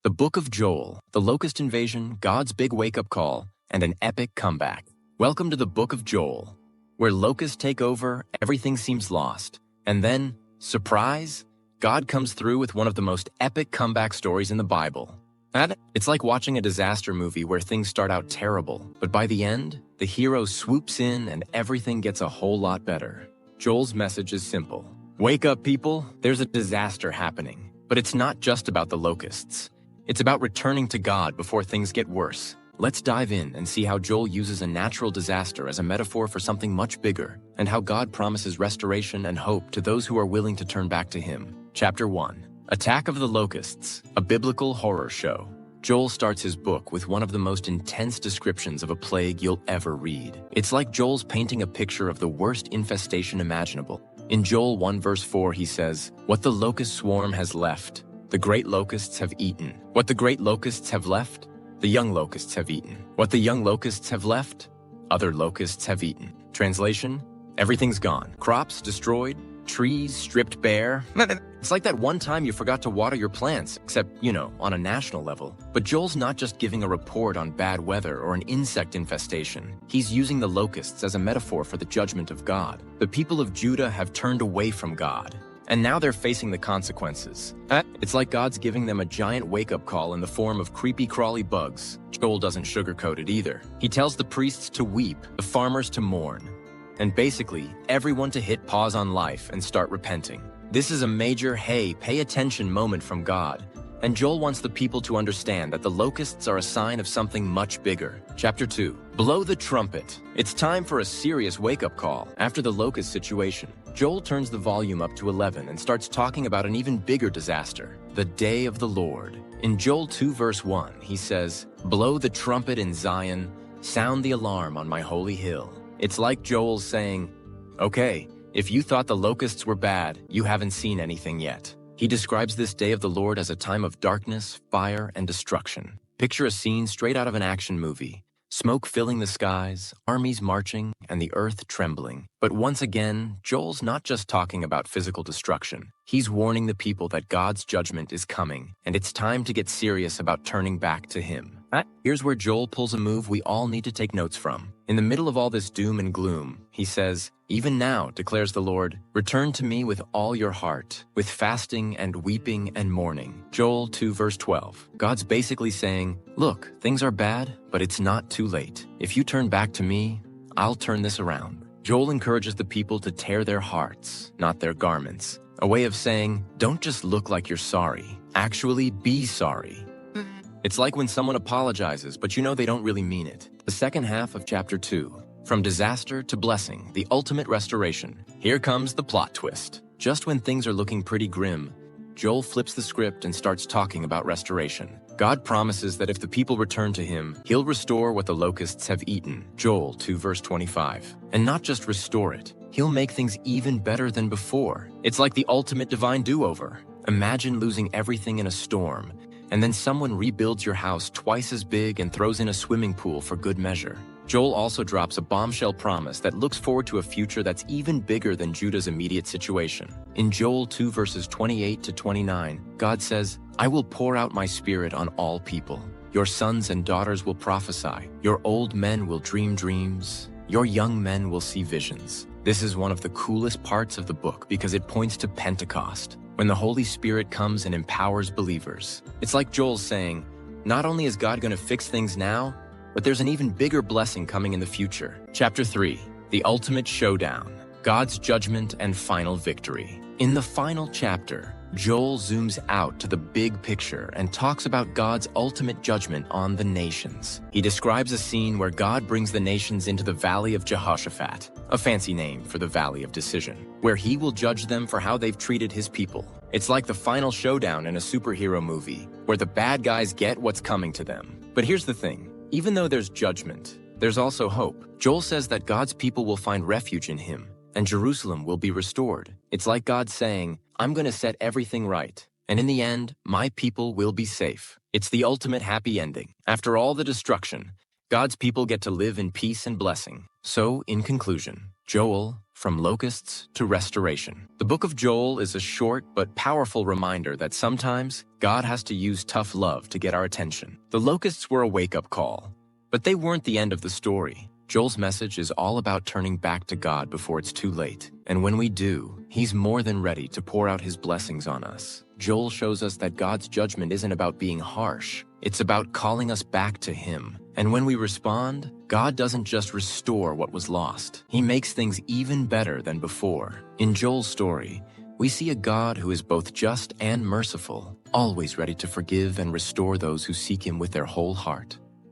The Book of Joel, the Locust invasion, God's big wake-up call, and an epic comeback. Welcome to the Book of Joel, where locusts take over, everything seems lost, and then, surprise, God comes through with one of the most epic comeback stories in the Bible. It's like watching a disaster movie where things start out terrible, but by the end, the hero swoops in and everything gets a whole lot better. Joel's message is simple. Wake up, people, there's a disaster happening. But it's not just about the locusts. It's about returning to God before things get worse. Let's dive in and see how Joel uses a natural disaster as a metaphor for something much bigger, and how God promises restoration and hope to those who are willing to turn back to Him. Chapter 1. Attack of the Locusts, a biblical horror show. Joel starts his book with one of the most intense descriptions of a plague you'll ever read. It's like Joel's painting a picture of the worst infestation imaginable. In Joel 1 verse 4 he says, "What the locust swarm has left, the great locusts have eaten. What the great locusts have left, the young locusts have eaten. What the young locusts have left, other locusts have eaten." Translation, everything's gone. Crops destroyed, trees stripped bare. It's like that one time you forgot to water your plants, except, on a national level. But Joel's not just giving a report on bad weather or an insect infestation. He's using the locusts as a metaphor for the judgment of God. The people of Judah have turned away from God, and now they're facing the consequences. It's like God's giving them a giant wake-up call in the form of creepy crawly bugs. Joel doesn't sugarcoat it either. He tells the priests to weep, the farmers to mourn, and basically everyone to hit pause on life and start repenting. This is a major, hey, pay attention moment from God, and Joel wants the people to understand that the locusts are a sign of something much bigger. Chapter 2. Blow the trumpet. It's time for a serious wake-up call. After the locust situation, Joel turns the volume up to 11 and starts talking about an even bigger disaster, the day of the Lord. In Joel 2 verse 1, he says, "Blow the trumpet in Zion, sound the alarm on my holy hill." It's like Joel's saying, okay, if you thought the locusts were bad, you haven't seen anything yet. He describes this day of the Lord as a time of darkness, fire, and destruction. Picture a scene straight out of an action movie. Smoke filling the skies, armies marching, and the earth trembling. But once again, Joel's not just talking about physical destruction. He's warning the people that God's judgment is coming, and it's time to get serious about turning back to Him. Here's where Joel pulls a move we all need to take notes from. In the middle of all this doom and gloom, he says, "Even now, declares the Lord, return to me with all your heart, with fasting and weeping and mourning." Joel 2 verse 12. God's basically saying, look, things are bad, but it's not too late. If you turn back to me, I'll turn this around. Joel encourages the people to tear their hearts, not their garments. A way of saying, don't just look like you're sorry. Actually, be sorry. It's like when someone apologizes, but they don't really mean it. The second half of chapter 2. From disaster to blessing, the ultimate restoration. Here comes the plot twist. Just when things are looking pretty grim, Joel flips the script and starts talking about restoration. God promises that if the people return to Him, He'll restore what the locusts have eaten. Joel 2 verse 25. And not just restore it, He'll make things even better than before. It's like the ultimate divine do-over. Imagine losing everything in a storm, and then someone rebuilds your house twice as big and throws in a swimming pool for good measure. Joel also drops a bombshell promise that looks forward to a future that's even bigger than Judah's immediate situation. In Joel 2 verses 28 to 29, God says, "I will pour out my spirit on all people. Your sons and daughters will prophesy. Your old men will dream dreams. Your young men will see visions." This is one of the coolest parts of the book because it points to Pentecost, when the Holy Spirit comes and empowers believers. It's like Joel's saying, not only is God going to fix things now, but there's an even bigger blessing coming in the future. Chapter 3. The Ultimate Showdown. God's Judgment and Final Victory. In the final chapter, Joel zooms out to the big picture and talks about God's ultimate judgment on the nations. He describes a scene where God brings the nations into the Valley of Jehoshaphat, a fancy name for the Valley of Decision, where He will judge them for how they've treated His people. It's like the final showdown in a superhero movie, where the bad guys get what's coming to them. But here's the thing, even though there's judgment, there's also hope. Joel says that God's people will find refuge in Him, and Jerusalem will be restored. It's like God saying, I'm going to set everything right, and in the end, my people will be safe. It's the ultimate happy ending. After all the destruction, God's people get to live in peace and blessing. So, in conclusion, Joel, from locusts to restoration. The book of Joel is a short but powerful reminder that sometimes God has to use tough love to get our attention. The locusts were a wake-up call, but they weren't the end of the story. Joel's message is all about turning back to God before it's too late. And when we do, He's more than ready to pour out His blessings on us. Joel shows us that God's judgment isn't about being harsh. It's about calling us back to Him. And when we respond, God doesn't just restore what was lost. He makes things even better than before. In Joel's story, we see a God who is both just and merciful, always ready to forgive and restore those who seek Him with their whole heart.